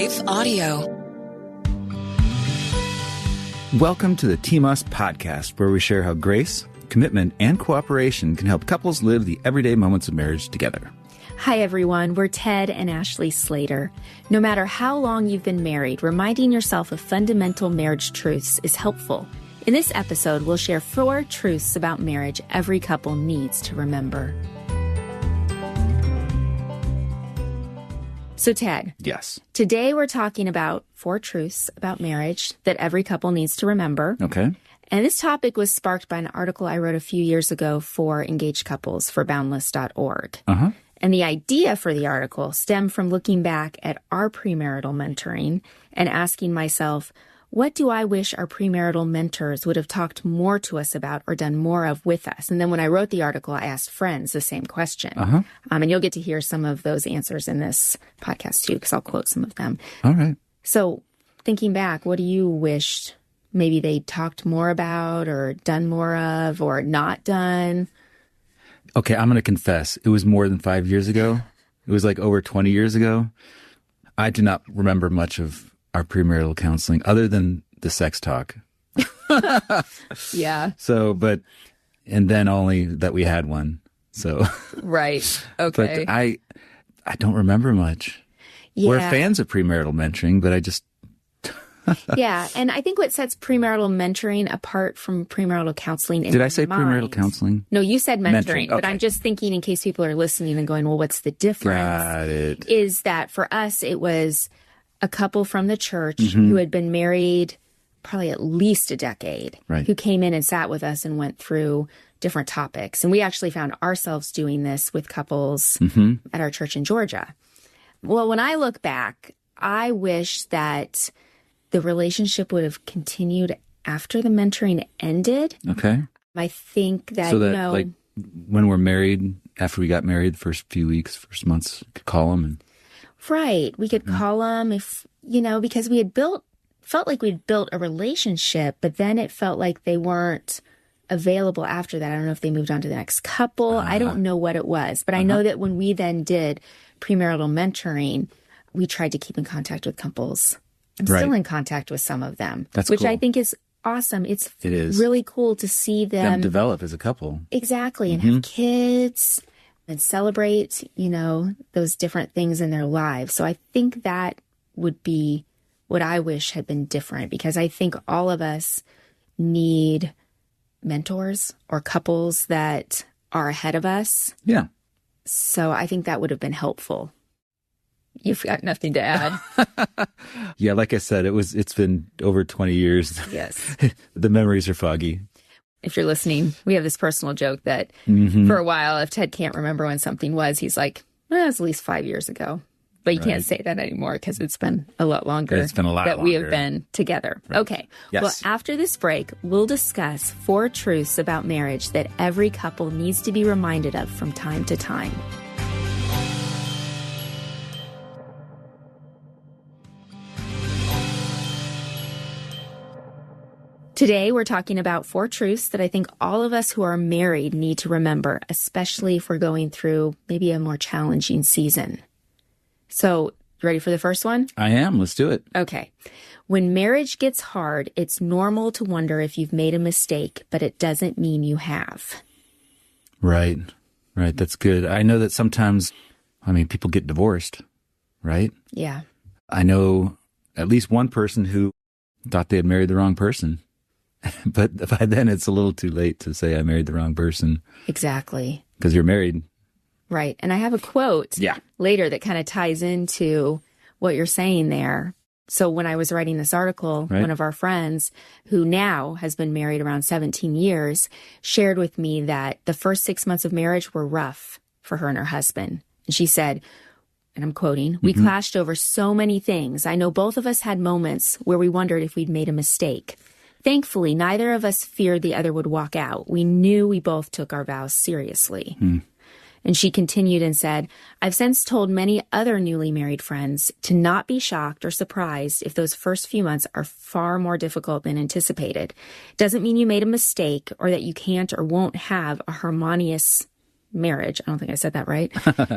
Life Audio. Welcome to the TMUS podcast, where we share how grace, commitment, and cooperation can help couples live the everyday moments of marriage together. Hi, everyone. We're Ted and Ashley Slater. No matter how long you've been married, reminding yourself of fundamental marriage truths is helpful. In this episode, we'll share 4 truths about marriage every couple needs to remember. So, Ted. Yes. Today we're talking about 4 truths about marriage that every couple needs to remember. Okay. And this topic was sparked by an article I wrote a few years ago for engaged couples for boundless.org. Uh-huh. And the idea for the article stemmed from looking back at our premarital mentoring and asking myself, what do I wish our premarital mentors would have talked more to us about or done more of with us? And then when I wrote the article, I asked friends the same question. Uh-huh. And you'll get to hear some of those answers in this podcast too, because I'll quote some of them. All right. So thinking back, what do you wish maybe they talked more about or done more of or not done? Okay, I'm going to confess. It was more than 5 years ago. It was like over 20 years ago. I do not remember much of our premarital counseling other than the sex talk. Yeah. And then only that we had one. So. Right. Okay. But I don't remember much. Yeah. We're fans of premarital mentoring, but I just. Yeah. And I think what sets premarital mentoring apart from premarital counseling. Did I say premarital counseling? No, you said mentoring. Okay. But I'm just thinking in case people are listening and going, well, what's the difference? Got it. Is that for us, it was a couple from the church who had been married probably at least a decade, right, who came in and sat with us and went through different topics. And we actually found ourselves doing this with couples at our church in Georgia. Well, when I look back, I wish that the relationship would have continued after the mentoring ended. Okay. I think that, so that, like, when we're married, after we got married, the first few weeks, first months, we could call them and. Right. We could call them if, because we had felt like we'd built a relationship, but then it felt like they weren't available after that. I don't know if they moved on to the next couple. I don't know what it was, but I know that when we then did premarital mentoring, we tried to keep in contact with couples. I'm still in contact with some of them, which cool. I think is awesome. It is really cool to see them develop as a couple. Exactly. And have kids. And celebrate, those different things in their lives. So I think that would be what I wish had been different, because I think all of us need mentors or couples that are ahead of us. Yeah. So I think that would have been helpful. You've got nothing to add. Yeah, like I said, it's been over 20 years. Yes. The memories are foggy. If you're listening, we have this personal joke that for a while, if Ted can't remember when something was, he's like, well, it's at least 5 years ago. But you can't say that anymore because it's been a lot longer. It's been a lot that we have been together. Right. Okay. Yes. Well, after this break, we'll discuss 4 truths about marriage that every couple needs to be reminded of from time to time. Today, we're talking about 4 truths that I think all of us who are married need to remember, especially if we're going through maybe a more challenging season. So, you ready for the first one? I am. Let's do it. Okay. When marriage gets hard, it's normal to wonder if you've made a mistake, but it doesn't mean you have. Right. Right. That's good. I know that sometimes, people get divorced, right? Yeah. I know at least one person who thought they had married the wrong person. But by then, it's a little too late to say I married the wrong person. Exactly. Because you're married. Right. And I have a quote later that kind of ties into what you're saying there. So when I was writing this article, one of our friends who now has been married around 17 years shared with me that the first 6 months of marriage were rough for her and her husband. And she said, and I'm quoting, "We clashed over so many things. I know both of us had moments where we wondered if we'd made a mistake. Thankfully, neither of us feared the other would walk out. We knew we both took our vows seriously." And she continued and said, "I've since told many other newly married friends to not be shocked or surprised if those first few months are far more difficult than anticipated. Doesn't mean you made a mistake or that you can't or won't have a harmonious marriage. I don't think I said that right.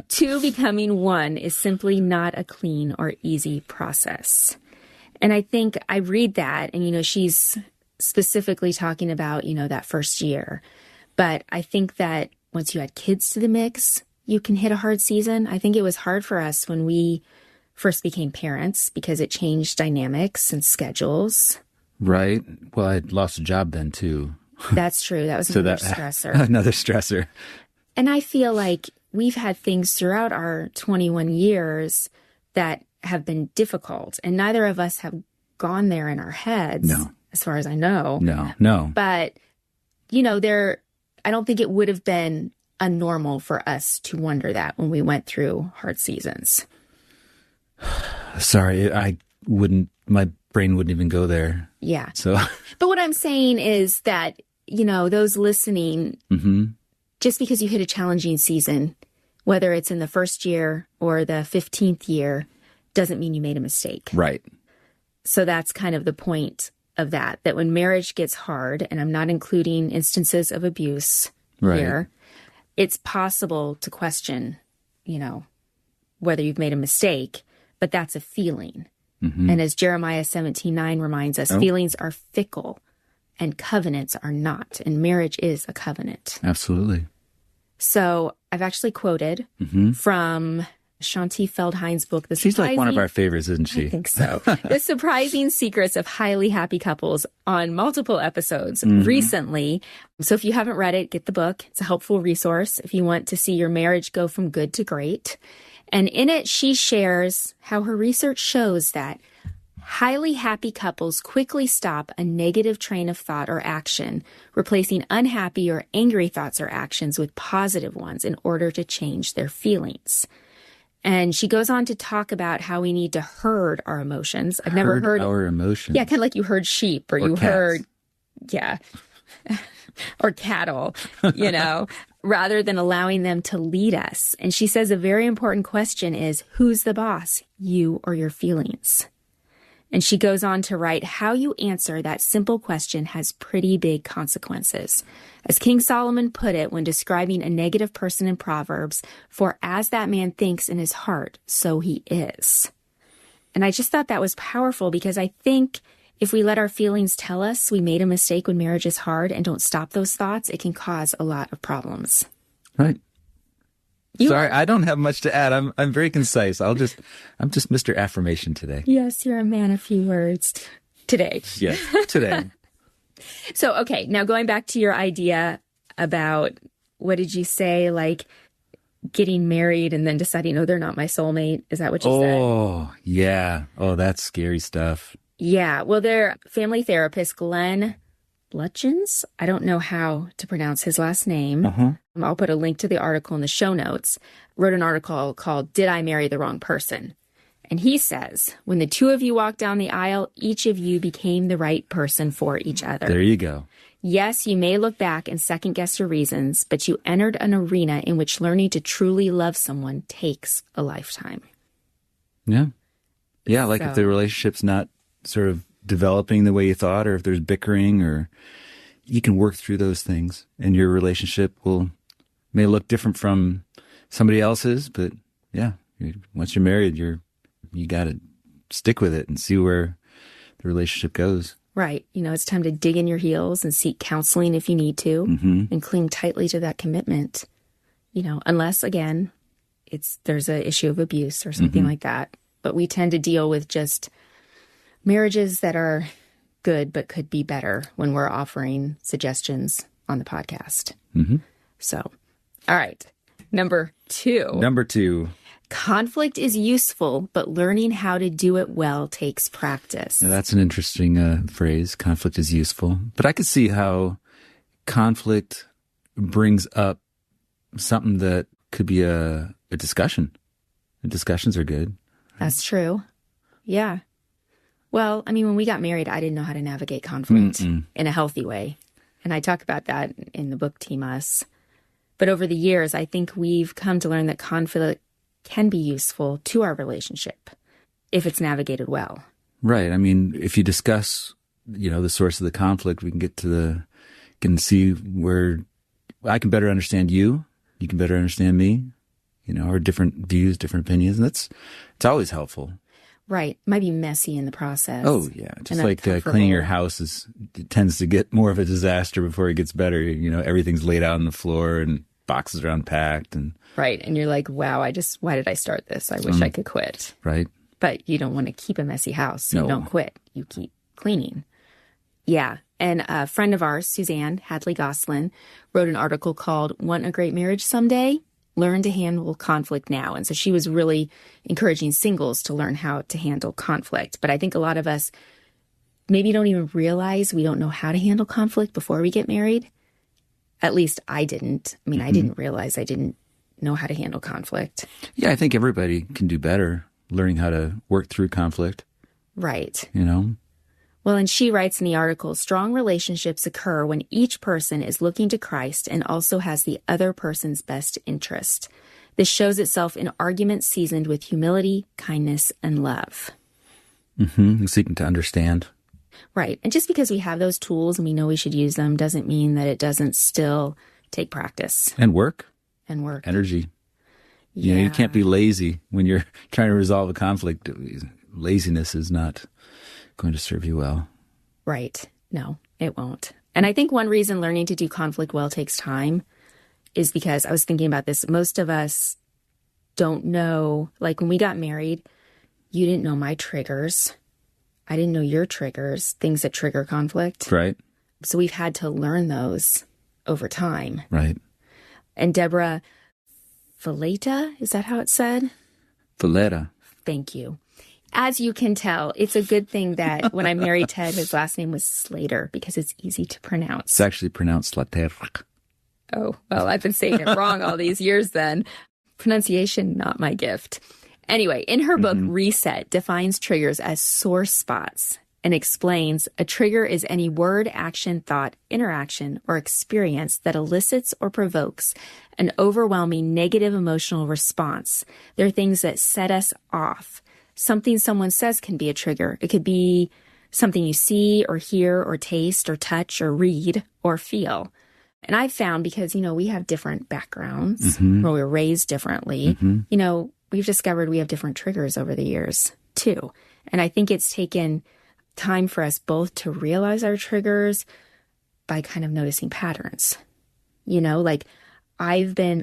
Two becoming one is simply not a clean or easy process. And I think I read that and, she's specifically talking about, that first year. But I think that once you add kids to the mix, you can hit a hard season. I think it was hard for us when we first became parents because it changed dynamics and schedules. Right. Well, I lost a job then too. That's true. That was another stressor. Another stressor. And I feel like we've had things throughout our 21 years that have been difficult. And neither of us have gone there in our heads, as far as I know. No. But, I don't think it would have been unnormal for us to wonder that when we went through hard seasons. Sorry, my brain wouldn't even go there. Yeah. So, but what I'm saying is that, those listening, just because you hit a challenging season, whether it's in the first year or the 15th year, doesn't mean you made a mistake. Right. So that's kind of the point of that when marriage gets hard, and I'm not including instances of abuse here, it's possible to question, whether you've made a mistake, but that's a feeling. And as Jeremiah 17:9 reminds us, feelings are fickle and covenants are not. And marriage is a covenant. Absolutely. So I've actually quoted from Shaunti Feldhein's book. She's like one of our favorites, isn't she? I think so. The Surprising Secrets of Highly Happy Couples on multiple episodes recently. So if you haven't read it, get the book. It's a helpful resource if you want to see your marriage go from good to great. And in it, she shares how her research shows that highly happy couples quickly stop a negative train of thought or action, replacing unhappy or angry thoughts or actions with positive ones in order to change their feelings. And she goes on to talk about how we need to herd our emotions. I've never heard our emotions. Yeah, kind of like you herd sheep or you cats. herd, or cattle, rather than allowing them to lead us. And she says a very important question is, who's the boss, you or your feelings? And she goes on to write, how you answer that simple question has pretty big consequences. As King Solomon put it when describing a negative person in Proverbs, for as that man thinks in his heart, so he is. And I just thought that was powerful because I think if we let our feelings tell us we made a mistake when marriage is hard and don't stop those thoughts, it can cause a lot of problems. Right. Sorry, I don't have much to add. I'm very concise. I'm just Mr. Affirmation today. Yes, you're a man of few words today. Yes, today. So, okay, now going back to your idea about, what did you say, like getting married and then deciding, oh, they're not my soulmate? Is that what you said? Oh, yeah. Oh, that's scary stuff. Yeah. Well, their family therapist, Glenn Lutjens, I don't know how to pronounce his last name. I'll put a link to the article in the show notes, wrote an article called Did I Marry the Wrong Person? And he says, when the two of you walked down the aisle, each of you became the right person for each other. There you go. Yes, you may look back and second guess your reasons, but you entered an arena in which learning to truly love someone takes a lifetime. Yeah. Yeah, like if the relationship's not sort of developing the way you thought, or if there's bickering, or you can work through those things and your relationship may look different from somebody else's, but yeah, once you're married, you got to stick with it and see where the relationship goes. Right. It's time to dig in your heels and seek counseling if you need to, and cling tightly to that commitment, unless, again, there's an issue of abuse or something like that. But we tend to deal with just marriages that are good but could be better when we're offering suggestions on the podcast. So, all right. Number two. Conflict is useful, but learning how to do it well takes practice. Now, that's an interesting phrase. Conflict is useful. But I could see how conflict brings up something that could be a discussion. And discussions are good. That's true. Yeah. Well, I mean, when we got married, I didn't know how to navigate conflict in a healthy way. And I talk about that in the book Team Us. But over the years, I think we've come to learn that conflict can be useful to our relationship if it's navigated well. Right. I mean, if you discuss, the source of the conflict, we can can see where I can better understand you you can better understand me, or different views, different opinions. And it's always helpful. Right. Might be messy in the process. Oh, yeah. Just like cleaning your house it tends to get more of a disaster before it gets better. Everything's laid out on the floor and boxes are unpacked. Right. And you're like, wow, why did I start this? I wish I could quit. Right. But you don't want to keep a messy house. So you don't quit. You keep cleaning. Yeah. And a friend of ours, Suzanne Hadley Goslin, wrote an article called Want a Great Marriage Someday? Learn to handle conflict now. And so she was really encouraging singles to learn how to handle conflict. But I think a lot of us maybe don't even realize we don't know how to handle conflict before we get married. At least I didn't. I mean, I didn't realize I didn't know how to handle conflict. Yeah, I think everybody can do better learning how to work through conflict. Right. Well, and she writes in the article, strong relationships occur when each person is looking to Christ and also has the other person's best interest. This shows itself in arguments seasoned with humility, kindness, and love. Seeking to understand. Right. And just because we have those tools and we know we should use them doesn't mean that it doesn't still take practice. And work. Energy. Yeah. You can't be lazy when you're trying to resolve a conflict. Laziness is not going to serve you well. Right. No, it won't. And I think one reason learning to do conflict well takes time is because I was thinking about this. Most of us don't know, like when we got married, you didn't know my triggers. I didn't know your triggers, things that trigger conflict. Right. So we've had to learn those over time. Right. And Deborah Valletta, is that how it's said? Valletta. Thank you. As you can tell, it's a good thing that when I married Ted, his last name was Slater because it's easy to pronounce. It's actually pronounced Slater. Oh, well, I've been saying it wrong all these years then. Pronunciation, not my gift. Anyway, in her book, Reset defines triggers as sore spots and explains a trigger is any word, action, thought, interaction, or experience that elicits or provokes an overwhelming negative emotional response. They're things that set us off. Something someone says can be a trigger. It could be something you see or hear or taste or touch or read or feel. And I've found because, we have different backgrounds where we're raised differently, we've discovered we have different triggers over the years too. And I think it's taken time for us both to realize our triggers by kind of noticing patterns. I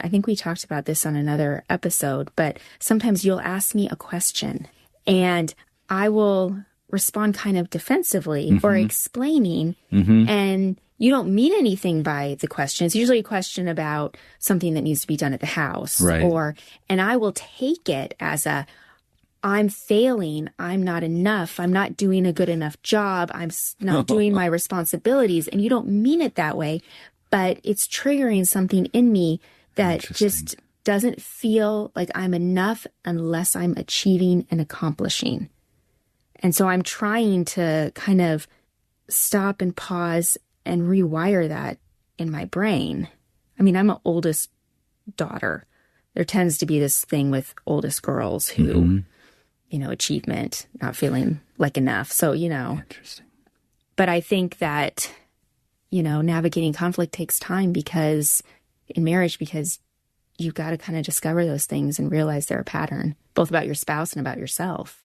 think we talked about this on another episode, but sometimes you'll ask me a question and I will respond kind of defensively or explaining and you don't mean anything by the question. It's usually a question about something that needs to be done at the house. Right. And I will take it as I'm failing. I'm not enough. I'm not doing a good enough job. I'm not doing my responsibilities. And you don't mean it that way, but it's triggering something in me that just doesn't feel like I'm enough unless I'm achieving and accomplishing. And so I'm trying to kind of stop and pause and rewire that in my brain. I mean, I'm an oldest daughter. There tends to be this thing with oldest girls who, achievement, not feeling like enough. So, Interesting. But I think that, navigating conflict takes time because you've got to kind of discover those things and realize they're a pattern, both about your spouse and about yourself.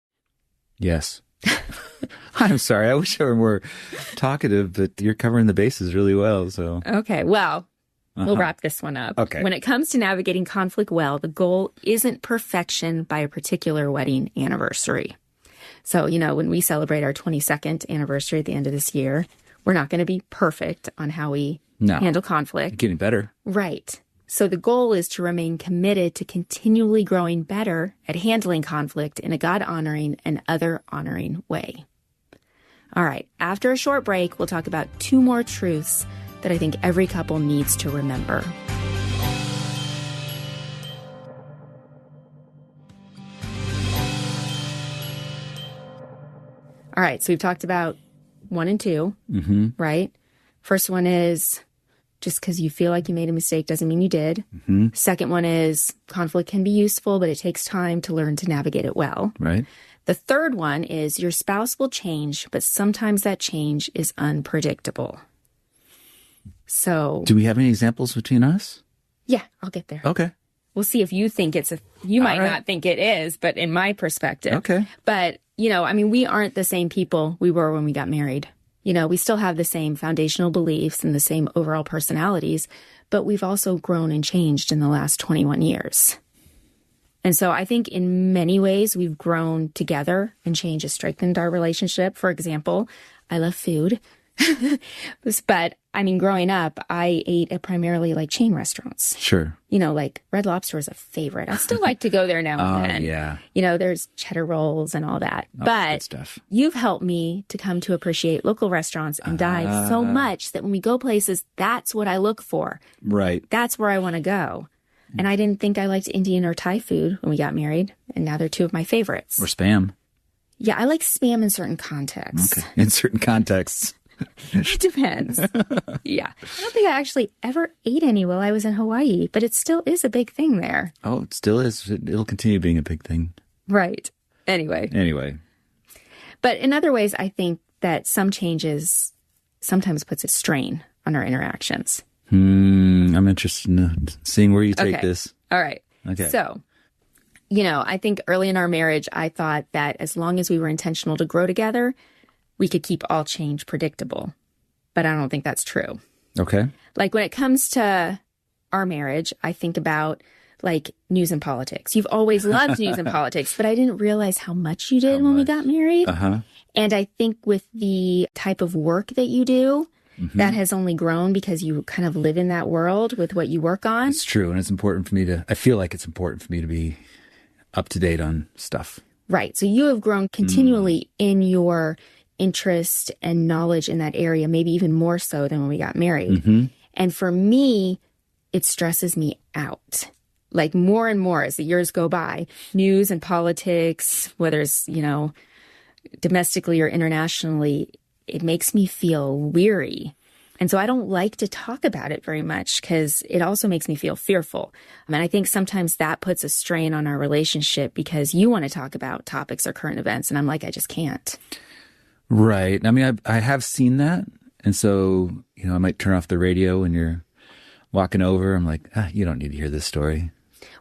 Yes. I'm sorry. I wish I were more talkative, but you're covering the bases really well. So okay, well, we'll wrap this one up. Okay. When it comes to navigating conflict well, the goal isn't perfection by a particular wedding anniversary. So, when we celebrate our 22nd anniversary at the end of this year, we're not going to be perfect on how we handle conflict. You're getting better. Right. So the goal is to remain committed to continually growing better at handling conflict in a God-honoring and other-honoring way. All right, after a short break, we'll talk about 2 more truths that I think every couple needs to remember. All right, so we've talked about 1 and 2, right? First one is just because you feel like you made a mistake doesn't mean you did. Second one is conflict can be useful, but it takes time to learn to navigate it well. Right. The third one is your spouse will change, but sometimes that change is unpredictable. So, do we have any examples between us? Yeah, I'll get there. Okay. We'll see if you think you might not think it is, but in my perspective. Okay. But, we aren't the same people we were when we got married. We still have the same foundational beliefs and the same overall personalities, but we've also grown and changed in the last 21 years. And so I think in many ways we've grown together, and change has strengthened our relationship. For example, I love food. But growing up, I ate at primarily like chain restaurants. Sure. Like Red Lobster is a favorite. I still like to go there now and then. Yeah. There's cheddar rolls and all that. But good stuff. You've helped me to come to appreciate local restaurants and dive so much that when we go places, that's what I look for. Right. That's where I want to go. And I didn't think I liked Indian or Thai food when we got married. And now they're two of my favorites. Or Spam. Yeah, I like Spam in certain contexts. Okay. In certain contexts. It depends. Yeah. I don't think I actually ever ate any while I was in Hawaii, but it still is a big thing there. Oh, it still is. It'll continue being a big thing. Right. Anyway. But in other ways, I think that some changes sometimes puts a strain on our interactions. I'm interested in seeing where you take this. All right. Okay. So, I think early in our marriage, I thought that as long as we were intentional to grow together, we could keep all change predictable. But I don't think that's true. Okay. Like when it comes to our marriage, I think about like news and politics. You've always loved news and politics, but I didn't realize how much you did when we got married. And I think with the type of work that you do, that has only grown because you kind of live in that world with what you work on. It's true. And it's important for me I feel like it's important for me to be up to date on stuff. Right. So you have grown continually in your interest and knowledge in that area, maybe even more so than when we got married. And for me, it stresses me out. Like more and more as the years go by, news and politics, whether it's, domestically or internationally, it makes me feel weary. And so I don't like to talk about it very much because it also makes me feel fearful. And I think sometimes that puts a strain on our relationship because you want to talk about topics or current events. And I'm like, I just can't. Right. I have seen that. And so, I might turn off the radio when you're walking over. I'm like, you don't need to hear this story.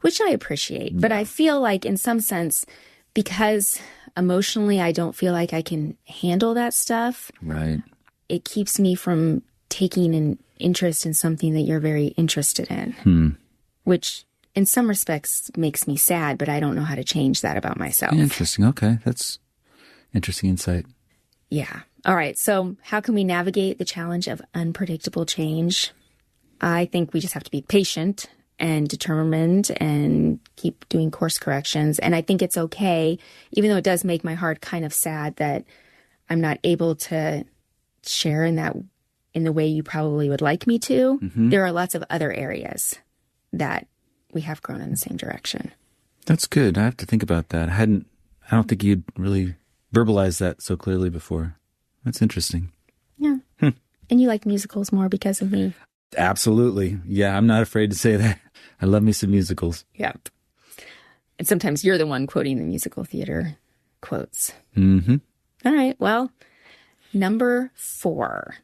Which I appreciate. But I feel like in some sense, because emotionally I don't feel like I can handle that stuff. Right. It keeps me from taking an interest in something that you're very interested in. Which in some respects makes me sad, but I don't know how to change that about myself. Interesting. Okay. That's interesting insight. Yeah. All right. So how can we navigate the challenge of unpredictable change? I think we just have to be patient and determined and keep doing course corrections. And I think it's okay, even though it does make my heart kind of sad that I'm not able to share in the way you probably would like me to. There are lots of other areas that we have grown in the same direction. That's good. I have to think about that. I don't think you'd really verbalized that so clearly before. That's interesting. Yeah. And you like musicals more because of me. Absolutely. Yeah, I'm not afraid to say that. I love me some musicals. Yep. And sometimes you're the one quoting the musical theater quotes. All right. Well, number 4.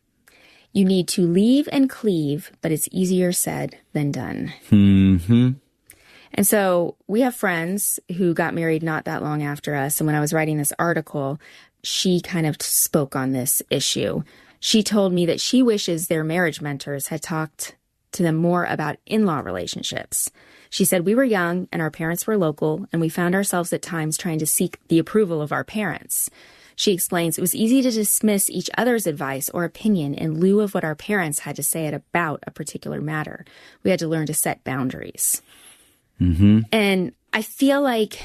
You need to leave and cleave, but it's easier said than done. And so we have friends who got married not that long after us. And when I was writing this article, she kind of spoke on this issue. She told me that she wishes their marriage mentors had talked to them more about in-law relationships. She said, we were young and our parents were local, and we found ourselves at times trying to seek the approval of our parents. She explains it was easy to dismiss each other's advice or opinion in lieu of what our parents had to say about a particular matter. We had to learn to set boundaries. And I feel like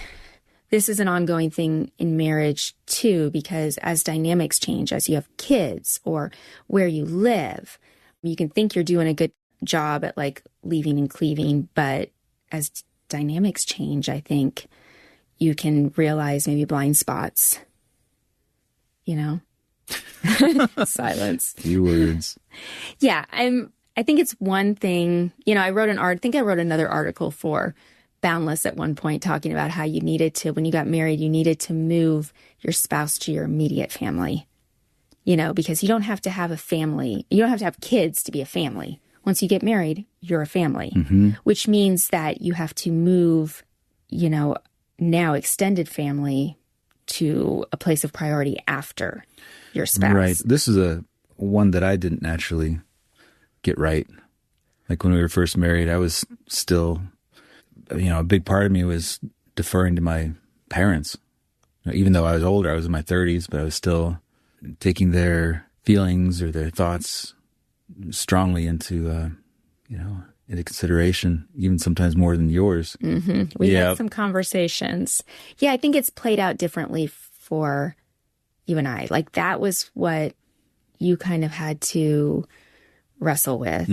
this is an ongoing thing in marriage too, because as dynamics change, as you have kids or where you live, you can think you're doing a good job at like leaving and cleaving, but as dynamics change, I think you can realize maybe blind spots, silence. Few words. Yeah. I think it's one thing, I wrote another article for Boundless at one point talking about how you needed to, when you got married, you needed to move your spouse to your immediate family, because you don't have to have a family. You don't have to have kids to be a family. Once you get married, you're a family, which means that you have to move, now extended family to a place of priority after your spouse. Right. This is one that I didn't naturally get right. Like when we were first married, I was still, a big part of me was deferring to my parents. Even though I was older, I was in my 30s, but I was still taking their feelings or their thoughts strongly into consideration, even sometimes more than yours. We had some conversations. Yeah, I think it's played out differently for you and I. Like that was what you kind of had to wrestle with.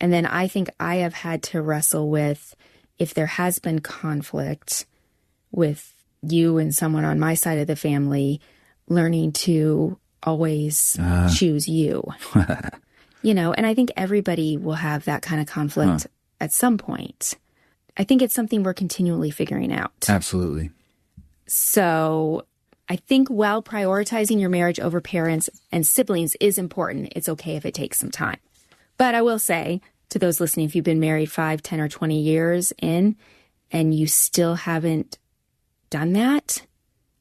And then I think I have had to wrestle with, if there has been conflict with you and someone on my side of the family, learning to always choose you. And I think everybody will have that kind of conflict at some point. I think it's something we're continually figuring out. Absolutely. So I think while prioritizing your marriage over parents and siblings is important, it's okay if it takes some time. But I will say to those listening, if you've been married 5, 10, or 20 years in and you still haven't done that,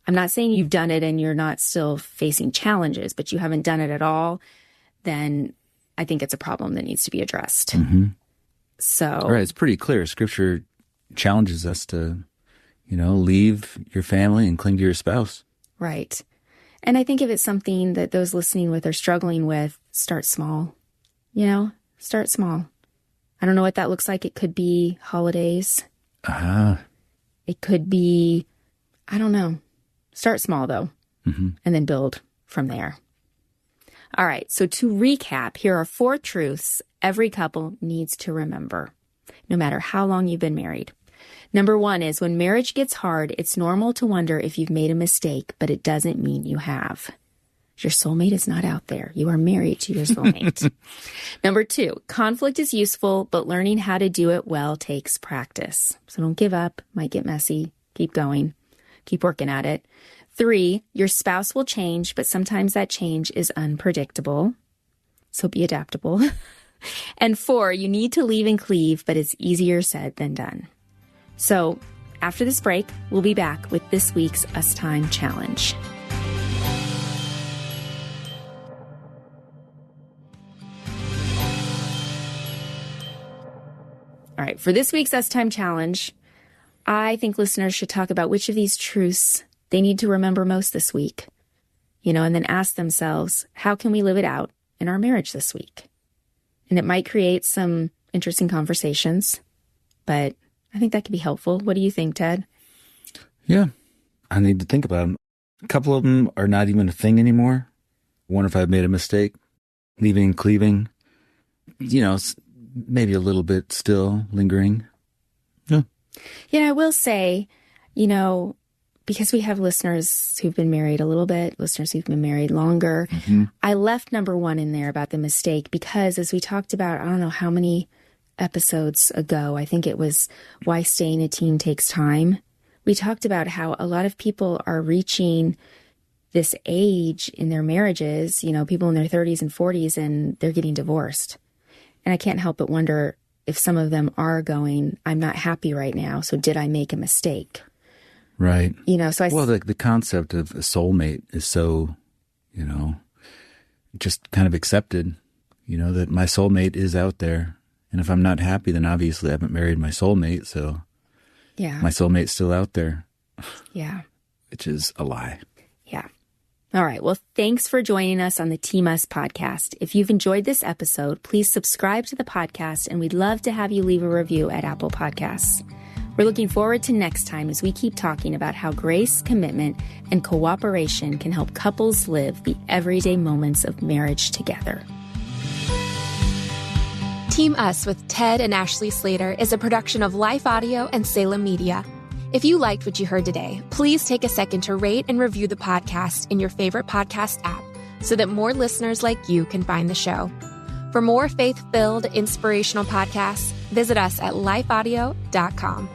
I'm not saying you've done it and you're not still facing challenges, but you haven't done it at all, then I think it's a problem that needs to be addressed. So, right, it's pretty clear. Scripture challenges us to, leave your family and cling to your spouse. Right. And I think if it's something that those listening with are struggling with, start small. Start small. I don't know what that looks like. It could be holidays. It could be, I don't know. Start small, though, and then build from there. All right. So to recap, here are 4 truths every couple needs to remember, no matter how long you've been married. Number 1 is when marriage gets hard, it's normal to wonder if you've made a mistake, but it doesn't mean you have. Your soulmate is not out there. You are married to your soulmate. Number 2, conflict is useful, but learning how to do it well takes practice. So don't give up. Might get messy. Keep going. Keep working at it. 3, your spouse will change, but sometimes that change is unpredictable. So be adaptable. And 4, you need to leave and cleave, but it's easier said than done. So after this break, we'll be back with this week's Us Time Challenge. All right, for this week's Us Time Challenge, I think listeners should talk about which of these truths they need to remember most this week, and then ask themselves, how can we live it out in our marriage this week? And it might create some interesting conversations, but I think that could be helpful. What do you think, Ted? Yeah, I need to think about them. A couple of them are not even a thing anymore. I wonder if I've made a mistake. Leaving and cleaving, maybe a little bit still lingering. I will say, because we have listeners who've been married a little bit, listeners who've been married longer, I left number 1 in there about the mistake because as we talked about, I don't know how many episodes ago, I think it was Why Staying a Team Takes Time. We talked about how a lot of people are reaching this age in their marriages, people in their 30s and 40s, and they're getting divorced. And I can't help but wonder if some of them are going, I'm not happy right now, so did I make a mistake? Right. So the concept of a soulmate is so, just kind of accepted, that my soulmate is out there. And if I'm not happy, then obviously I haven't married my soulmate. So my soulmate's still out there. Yeah. Which is a lie. Yeah. All right. Well, thanks for joining us on the Team Us podcast. If you've enjoyed this episode, please subscribe to the podcast, and we'd love to have you leave a review at Apple Podcasts. We're looking forward to next time as we keep talking about how grace, commitment, and cooperation can help couples live the everyday moments of marriage together. Team Us with Ted and Ashley Slater is a production of Life Audio and Salem Media. If you liked what you heard today, please take a second to rate and review the podcast in your favorite podcast app so that more listeners like you can find the show. For more faith-filled, inspirational podcasts, visit us at lifeaudio.com.